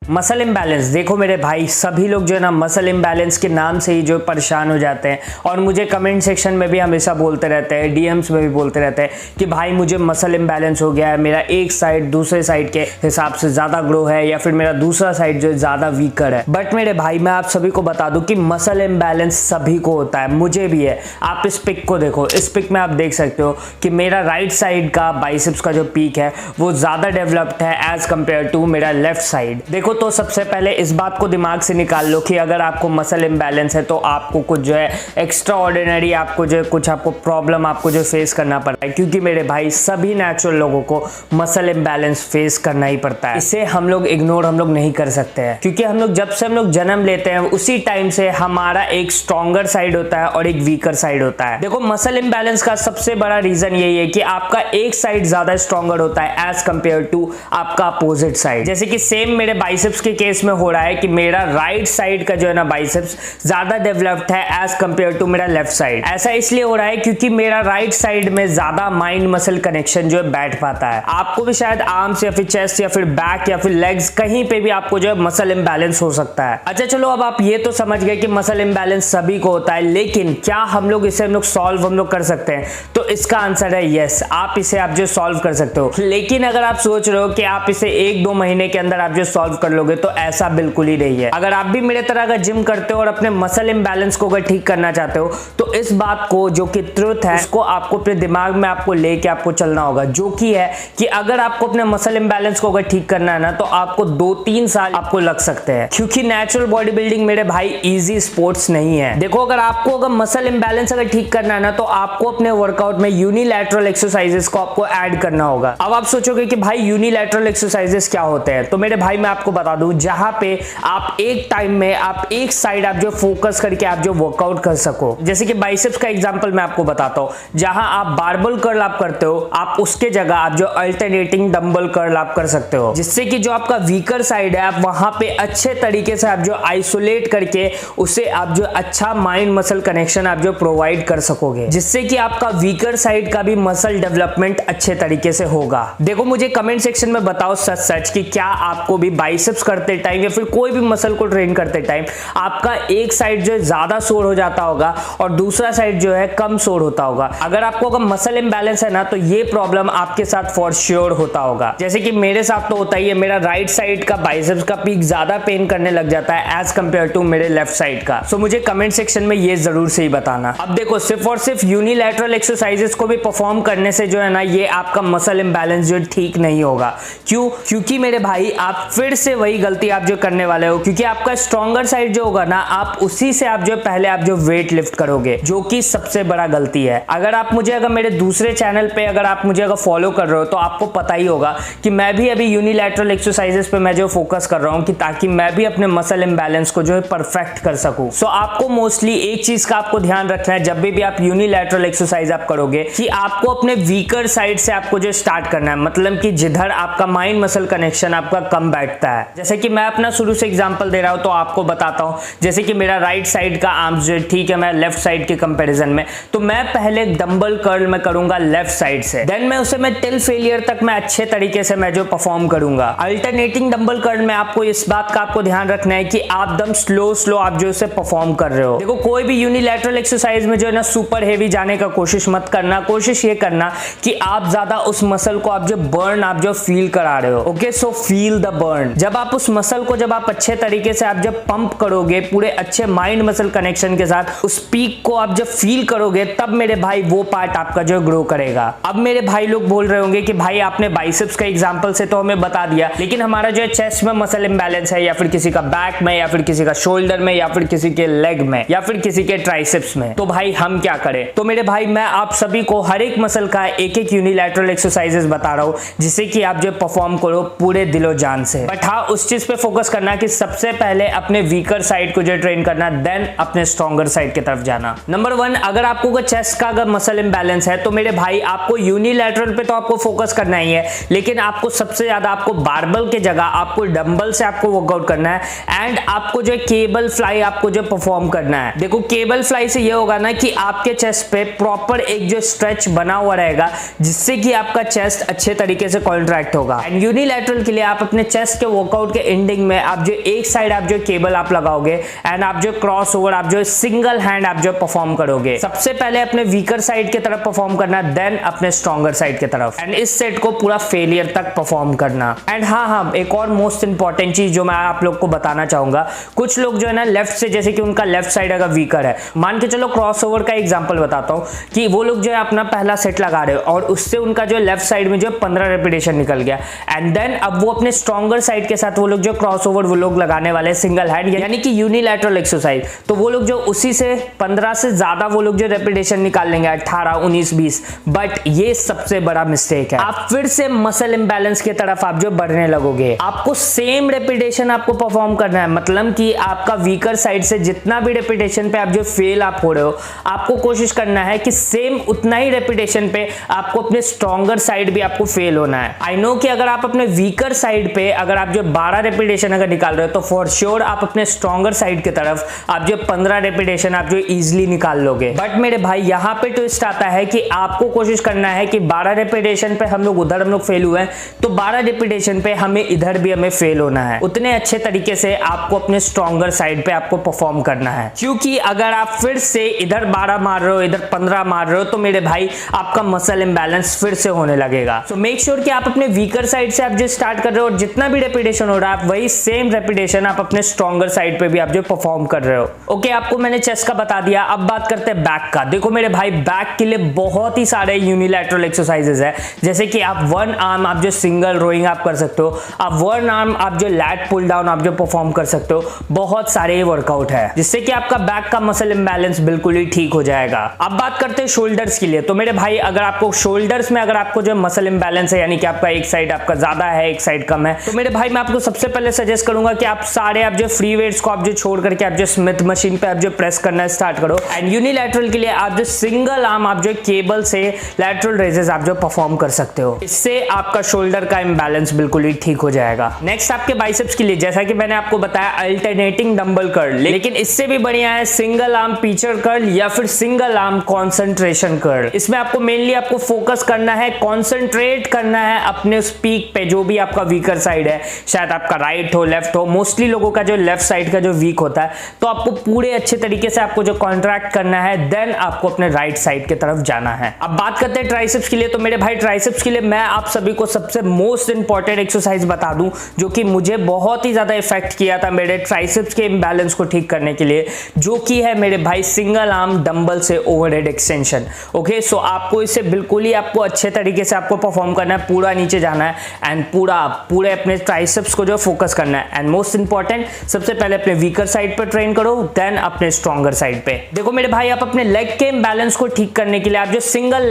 Muscle imbalance, देखो मेरे भाई सभी लोग जो है ना मसल इम्बैलेंस के नाम से ही जो परेशान हो जाते हैं और मुझे कमेंट सेक्शन में भी हमेशा बोलते रहते हैं, डीएम्स में भी बोलते रहते हैं कि भाई मुझे मसल इम्बैलेंस हो गया है, मेरा एक साइड दूसरे साइड के हिसाब से ज़्यादा ग्रो है या फिर मेरा दूसरा साइड जो ज़्यादा वीकर है। बट मेरे भाई मैं आप सभी को बता दूं कि मसल इम्बैलेंस सभी को होता है, मुझे भी है। आप इस पिक को देखो, इस पिक में आप देख सकते हो कि मेरा राइट साइड का बाइसेप्स का जो पीक है वो ज़्यादा डेवलप्ड है एज कंपेयर टू मेरा लेफ्ट साइड। देखो तो सबसे पहले इस बात को दिमाग से निकाल लो कि अगर आपको मसल इम्बैलेंस है तो आपको कुछ जो है एक्स्ट्रा ऑर्डिनरी आपको जो कुछ आपको प्रॉब्लम आपको जो फेस करना पड़ता है, क्योंकि मेरे भाई सभी नेचुरल लोगों को मसल इम्बैलेंस फेस करना ही पड़ता है। इसे हम लोग इग्नोर हम लोग नहीं कर सकते हैं, क्योंकि हम लोग जब से हम लोग जन्म लेते हैं उसी टाइम से हमारा एक स्ट्रॉन्गर साइड होता है और एक वीकर साइड होता है। देखो मसल इम्बैलेंस का सबसे बड़ा रीजन यही है कि आपका एक साइड ज्यादा स्ट्रॉन्गर होता है एज कंपेयर टू आपका अपोजिट साइड। जैसे कि सेम मेरे बाइसेप्स के केस में हो रहा है कि मेरा राइट साइड का जो है ना बाइसेप्स ज्यादा डेवलप्ड है एज कंपेयर टू मेरा लेफ्ट साइड। ऐसा इसलिए हो रहा है क्योंकि मेरा राइट साइड में ज्यादा माइंड मसल कनेक्शन जो है बैठ पाता है। आपको भी शायद आर्म्स या फिर चेस्ट या फिर बैक या फिर लेग्स कहीं पे भी आपको जो है मसल इम्बैलेंस हो सकता है। अच्छा चलो, अब आप ये तो समझ गए कि मसल इम्बैलेंस सभी को होता है, लेकिन क्या हम लोग इसे सॉल्व हम लोग कर सकते हैं? तो इसका आंसर है यस, आप इसे आप जो सॉल्व कर सकते हो। लेकिन अगर आप सोच रहे हो कि आप इसे 1-2 महीने के अंदर आप जो सॉल्व कर लोगे, तो ऐसा बिल्कुल ही नहीं है। अगर आप भी मेरे तरह अगर जिम करते हो और अपने मसल इम्बैलेंस को अगर ठीक करना चाहते हो तो इस बात को जो कि ट्रुथ है उसको आपको अपने दिमाग में आपको लेके आपको चलना होगा, जो कि है कि अगर आपको अपने मसल इम्बैलेंस को अगर ठीक करना है ना तो आपको 2-3 साल आपको लग सकते हैं, क्योंकि नेचुरल बॉडी बिल्डिंग मेरे भाई इजी स्पोर्ट्स नहीं है। देखो अगर आपको अगर मसल इम्बैलेंस अगर ठीक करना है ना तो आपको अपने वर्कआउट में यूनिलैटरल एक्सरसाइजेस को आपको ऐड करना होगा। अब आप सोचोगे कि भाई यूनिलैटरल एक्सरसाइजेस क्या होते हैं, तो मेरे भाई मैं आपको बता दूं, जहां पे आप एक टाइम में आप एक साइड आप जो फोकस करके आप जो वर्कआउट कर सको। जैसे कि बाइसेप्स का एग्जांपल मैं आपको बताता हूं, जहां आप बारबल कर्ल आप करते हो, आप उसके जगह आप जो अल्टरनेटिंग डंबल कर्ल आप कर सकते हो, जिससे कि जो आपका वीकर साइड है आप वहां पे अच्छे तरीके से आप जो आइसोलेट करके उसे आप जो अच्छा माइंड मसल कनेक्शन आप जो प्रोवाइड कर सकोगे, जिससे कि आपका वीकर साइड का भी मसल डेवलपमेंट अच्छे तरीके से होगा। देखो मुझे कमेंट सेक्शन में बताओ सच सच कि क्या आपको भी बाइसेप्स करते टाइम या फिर कोई भी मसल को ट्रेन करते टाइम आपका एक साइड जो है ज्यादा सोर हो जाता होगा और दूसरा साइड जो है कम सोर होता होगा? अगर आपको अगर मसल इम्बैलेंस है ना तो ये प्रॉब्लम आपके साथ फॉर श्योर होता होगा। जैसे कि मेरे साथ तो होता ही है, मेरा राइट साइड का बाइसेप्स का पीक ज्यादा पेन करने लग जाता है एज कंपेयर टू मेरे लेफ्ट साइड का। सो मुझे कमेंट सेक्शन में ये जरूर से ही बताना। अब देखो सिर्फ और सिर्फ यूनिलैटरल एक्सरसाइजेस को भी परफॉर्म करने से जो है ना ये आपका मसल इम्बैलेंस जो ठीक नहीं होगा। क्यों? क्योंकि मेरे भाई आप फिर से वही गलती आप जो करने वाले हो, क्योंकि आपका स्ट्रॉन्गर साइड जो होगा ना आप उसी से आप जो पहले आप जो वेट लिफ्ट करोगे, जो कि सबसे बड़ा गलती है। अगर आप मुझे अगर मेरे दूसरे चैनल पे अगर आप मुझे अगर फॉलो कर रहे हो तो आपको पता ही होगा कि मैं भी अभी यूनिलैटरल एक्सरसाइजेस पे मैं जो फोकस कर रहा हूं कि ताकि मैं भी अपने मसल इम्बैलेंस को जो है परफेक्ट कर सकूं। सो आपको मोस्टली एक चीज का आपको ध्यान रखना है जब भी आप यूनिलैटरल एक्सरसाइज आप करोगे कि आपको अपने वीकर साइड से आपको जो स्टार्ट करना है, मतलब कि जिधर आपका माइंड मसल कनेक्शन आपका कम बैठता है। जैसे कि मैं अपना शुरू से एग्जांपल दे रहा हूं तो आपको बताता हूं, जैसे कि मेरा राइट साइड का आर्म्स जो ठीक है मैं लेफ्ट साइड के कंपैरिजन में, तो मैं पहले डंबल कर्ल में करूंगा लेफ्ट साइड से, देन मैं उसे मैं टिल फेलियर तक मैं अच्छे तरीके से मैं जो परफॉर्म करूंगा। अल्टरनेटिंग डंबल कर्ल में आपको इस बात का आपको ध्यान रखना है कि आप दम स्लो आप जो इसे परफॉर्म कर रहे हो। देखो कोई भी यूनिलैटरल एक्सरसाइज में जो है ना सुपर हेवी जाने का कोशिश मत करना, कोशिश ये करना कि आप ज्यादा उस मसल को आप जो बर्न आप जो फील करा रहे हो। Okay, so feel the burn. जब आप उस मसल को जब आप अच्छे तरीके से आप जब पंप करोगे पूरे अच्छे माइंड मसल कनेक्शन के साथ, उस पीक को आप जब फील करोगे तब मेरे भाई वो पार्ट आपका जो ग्रो करेगा। अब मेरे भाई लोग बोल रहे होंगे कि भाई आपने बाइसेप्स का एग्जांपल से तो हमें बता दिया, लेकिन हमारा जो है चेस्ट में मसल इंबैलेंस है या फिर किसी का बैक में या फिर किसी का शोल्डर में या फिर किसी के लेग में या फिर किसी के ट्राइसेप्स में, तो भाई हम क्या करें? तो मेरे भाई मैं आप सभी को हर एक मसल का एक एक यूनिलैटरल एक्सरसाइजेस बता रहा हूं जिससे कि आप जो परफॉर्म करो पूरे दिलो जान से। बट हाँ उस चीज पे फोकस करना कि सबसे पहले अपने वीकर साइड को जो ट्रेन करना, देन अपने स्ट्रॉन्गर साइड की तरफ जाना। नंबर 1, अगर आपको चेस्ट का अगर मसल इंबैलेंस है तो मेरे भाई आपको यूनिलैटरल पे तो आपको फोकस करना ही है, लेकिन आपको सबसे ज्यादा आपको बारबल के जगह आपको डंबल से आपको वर्कआउट करना है एंड आपको जो केबल फ्लाई आपको जो परफॉर्म करना है। देखो केबल फ्लाई से ये होगा ना कि आपके चेस्ट पे प्रॉपर एक जो स्ट्रेच बना हुआ रहेगा जिससे कि आपका चेस्ट अच्छे तरीके से कॉन्ट्रैक्ट होगा। एंड यूनिलैटरल के लिए आप अपने चेस्ट के वर्कआउट वर्कआउट के एंडिंग में आप जो एक साइड आप जो केबल आप लगाओगे एंड आप जो क्रॉस ओवर आप जो सिंगल हैंड आप जो परफॉर्म करोगे। सबसे पहले अपने वीकर साइड की तरफ परफॉर्म करना, देन अपने स्ट्रॉन्गर साइड की तरफ, एंड इस सेट को पूरा फेलियर तक परफॉर्म करना। एंड हाँ, एक और मोस्ट इंपॉर्टेंट चीज जो मैं आप लोग को बताना चाहूंगा, कुछ लोग जो है ना लेफ्ट से, जैसे कि उनका लेफ्ट साइड अगर वीकर है, मान के चलो क्रॉस ओवर का एग्जांपल बताता हूं कि वो लोग जो है अपना पहला सेट लगा रहे हो और उससे उनका जो लेफ्ट साइड में जो 15 रेपिटेशन निकल गया, एंड देन अब वो अपने स्ट्रॉन्गर साइड के साथ वो लोग जो क्रॉस ओवर वो लोग लगाने वाले सिंगल हैंड, यानी कि यूनिलैटरल एक्सरसाइज, तो वो लोग जो उसी से 15 से ज्यादा वो लोग जो रेपिटेशन निकाल लेंगे, 18, 19, 20। बट ये सबसे बड़ा मिस्टेक है, आप फिर से मसल इंबैलेंस की तरफ आप जो बढ़ने लगोगे। आपको सेम रेपिटेशन आपको परफॉर्म करना है, मतलब कि आपका वीकर साइड से जितना भी रेपिटेशन पे आप जो फेल आप हो रहे हो, आपको कोशिश करना है कि सेम उतना ही रेपिटेशन पे आपको अपने स्ट्रॉन्गर साइड भी आपको फेल होना है। आई नो कि अगर आप अपने वीकर साइड पे अगर आप जो 12 रेपिटेशन अगर निकाल रहे हो तो फॉर श्योर आप अपने स्ट्रॉन्गर साइड की तरफ आप जो 15 रेपिटेशन आप जो इजीली निकाल लोगे। बट मेरे भाई यहाँ पे ट्विस्ट आता है कि आपको कोशिश करना है कि 12 रेपिटेशन पे हम लोग उधर हम लोग फेल हुए हैं, तो 12 रेपिटेशन पे हमें इधर भी हमें फेल होना है। उतने अच्छे तरीके से आपको अपने स्ट्रॉन्गर साइड पे आपको परफॉर्म करना है, क्योंकि अगर आप फिर से इधर 12 मार रहे हो इधर 15 मार रहे हो तो मेरे भाई आपका मसल इंबैलेंस फिर से होने लगेगा। सो मेक श्योर कि आप अपने वीकर साइड से आप जो स्टार्ट कर रहे हो और जितना भी रेपिटेशन हो रहा है आप वही सेम रेपिटेशन आप अपने स्ट्रॉन्गर साइड पे भी आप जो परफॉर्म कर रहे हो। ओके, आपको मैंने चेस्ट का बता दिया, अब बात करते हैं बैक का। देखो मेरे भाई, बैक के लिए बहुत ही सारे यूनिलैटरल एक्सरसाइजेस है, जैसे कि आप वन आर्म आप जो सिंगल रोइंग आप कर सकते हो, आप वन आर्म आप जो लैट पुल डाउन आप जो परफॉर्म कर सकते हो। बहुत सारे वर्कआउट है जिससे कि आपका बैक का मसल इंबैलेंस बिल्कुल ही ठीक हो जाएगा। अब बात करते हैं शोल्डर्स के लिए। तो मेरे भाई अगर आपको शोल्डर्स में अगर आपको जो मसल इंबैलेंस है, यानी कि आपका एक साइड आपका ज्यादा है एक साइड कम है, तो मेरे भाई मैं आपको सबसे पहले सजेस्ट करूंगा कि आप सारे आप जो फ्री वेट्स को आप जो छोड़ करके आप जो स्मिथ मशीन पे आप जो प्रेस करना स्टार्ट करो। एंड यूनिलैटरल के लिए आप जो सिंगल आर्म आप जो केबल से लैटरल रेजेस आप जो परफॉर्म कर सकते हो। इससे आपका शोल्डर का इंबैलेंस बिल्कुल ही ठीक हो जाएगा। नेक्स्ट आपके बाइसेप्स के लिए, जैसा कि मैंने आपको बताया, अल्टरनेटिंग डंबल कर्ल, लेकिन इससे भी बढ़िया है सिंगल आर्म पीचर कर्ल या फिर सिंगल आर्म कॉन्सेंट्रेशन कर्ल। इसमें आपको मेनली आपको फोकस करना है, कॉन्सेंट्रेट करना है अपने उस पीक पे जो भी आपका वीकर साइड है, शायद आपका राइट हो लेफ्ट हो, मोस्टली लोगों का जो लेफ्ट साइड का जो वीक होता है, तो आपको पूरे अच्छे तरीके से आपको जो कॉन्ट्रैक्ट करना है, देन आपको अपने राइट साइड की तरफ जाना है। अब बात करते हैं ट्राइसेप्स के लिए। तो मेरे भाई ट्राइसेप्स के लिए मैं आप सभी को सबसे मोस्ट इंपॉर्टेंट एक्सरसाइज बता दूं जो कि मुझे बहुत ही ज्यादा इफेक्ट किया था मेरे ट्राइसेप्स के इंबैलेंस को ठीक करने के लिए, जो कि है मेरे भाई सिंगल आर्म डंबल से ओवरहेड एक्सटेंशन। ओके, सो आपको इसे बिल्कुल ही आपको अच्छे तरीके से आपको परफॉर्म करना है, पूरा नीचे जाना है एंड पूरे अपने ट्राइसेप्स को जो फोकस करना है। एंड मोस्ट इंपॉर्टेंट, सबसे पहले अपने वीकर साइड पर ट्रेन करो, देन अपने स्ट्रॉन्गर साइड पे। देखो मेरे भाई, आप अपने लेग के इंबैलेंस को ठीक करने के लिए आप जो सिंगल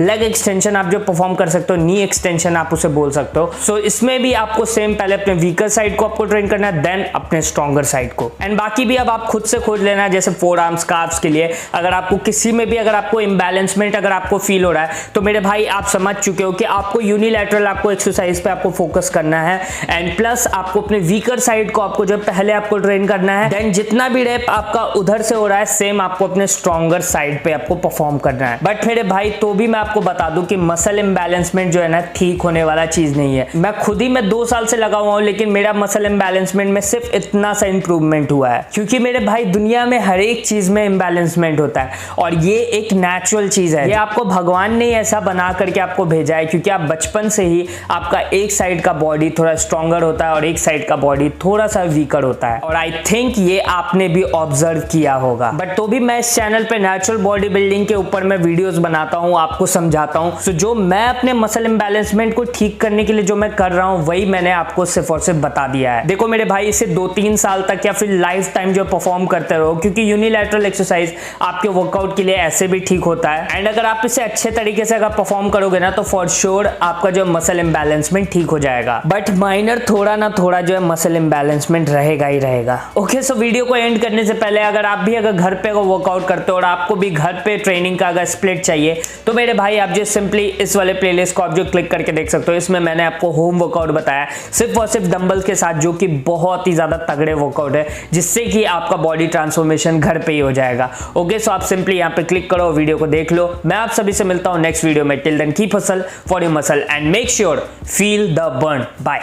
लेग एक्सटेंशन आप जो परफॉर्म कर सकते हो, नी एक्सटेंशन आप उसे बोल सकते हो। सो इसमें भी आपको सेम पहले अपने वीकर साइड को आपको ट्रेन करना है, देन अपने स्ट्रॉन्गर साइड को। एंड बाकी भी अब आप खुद से खोज लेना है, जैसे फोर आर्म्स काफ्स के लिए अगर आपको किसी में भी अगर आपको इंबैलेंसमेंट अगर आपको फील हो रहा है, तो मेरे भाई आप समझ चुके हो कि आपको यूनिलैटरल आपको एक्सरसाइज पे आपको फोकस करना है। एंड प्लस आपको अपने वीकर साइड को आपको जो पहले आपको ट्रेन करना है, देन जितना भी रैप आपका उधर से हो रहा है सेम आपको अपने स्ट्रॉन्गर साइड पे आपको परफॉर्म करना है। बट मेरे भाई तो भी मैं आपको बता दूं कि मसल इंबैलेंसमेंट जो है ना ठीक होने वाला चीज नहीं है। मैं खुद ही मैं 2 साल से लगा हुआ हूं, लेकिन मेरा मसल इंबैलेंसमेंट में सिर्फ इतना सा इंप्रूवमेंट हुआ है, क्योंकि मेरे भाई दुनिया में हर एक चीज में इंबैलेंसमेंट होता है और ये एक नेचुरल चीज है। ये आपको भगवान ने ऐसा बना करके आपको भेजा है, क्योंकि आप बचपन से ही आपका एक साइड का बॉडी थोड़ा स्ट्रॉन्गर होता है और एक साइड का बॉडी थोड़ा सा वीकर होता है। और आई थिंक ये आपने भी ऑब्जर्व किया होगा। बट तो भी मैं इस चैनल पे नेचुरल बॉडी बिल्डिंग के ऊपर मैं वीडियोस बनाता हूँ, आपको समझाता हूँ। सो जो मैं अपने मसल इंबैलेंसमेंट को ठीक करने के लिए जो मैं कर रहा हूँ वही मैंने आपको सिर्फ और सिर्फ बता दिया है। देखो मेरे भाई, इसे 2-3 साल तक या फिर लाइफ टाइम जो परफॉर्म करते रहो, क्योंकि यूनिलैटरल एक्सरसाइज आपके वर्कआउट के लिए ऐसे भी ठीक होता है। एंड अगर आप इसे अच्छे तरीके से अगर परफॉर्म करोगे ना, तो फॉर श्योर आपका जो मसल इंबैलेंसमेंट ठीक हो जाएगा। बट माइनर थोड़ा ना थोड़ा जो है मसल इंबैलेंसमेंट रहेगा ही रहेगा। ओके, सो वीडियो को एंड करने से पहले अगर आप भी अगर घर पे वर्कआउट करते हो और आपको भी घर पे ट्रेनिंग का अगर स्प्लिट चाहिए, तो मेरे भाई आप जो सिंपली इस वाले प्लेलिस्ट को आप जो क्लिक करके देख सकते हो। इसमें मैंने आपको होम वर्कआउट बताया सिर्फ और सिर्फ डंबल के साथ, जो कि बहुत ही ज्यादा तगड़े वर्कआउट है, जिससे कि आपका बॉडी ट्रांसफॉर्मेशन घर पे ही हो जाएगा। ओके, सो आप सिंपली यहाँ पे क्लिक करो, वीडियो को देख लो। मैं आप सभी से मिलता हूँ नेक्स्ट वीडियो में। Till then keep hustle for your muscle and make sure feel the burn. Bye.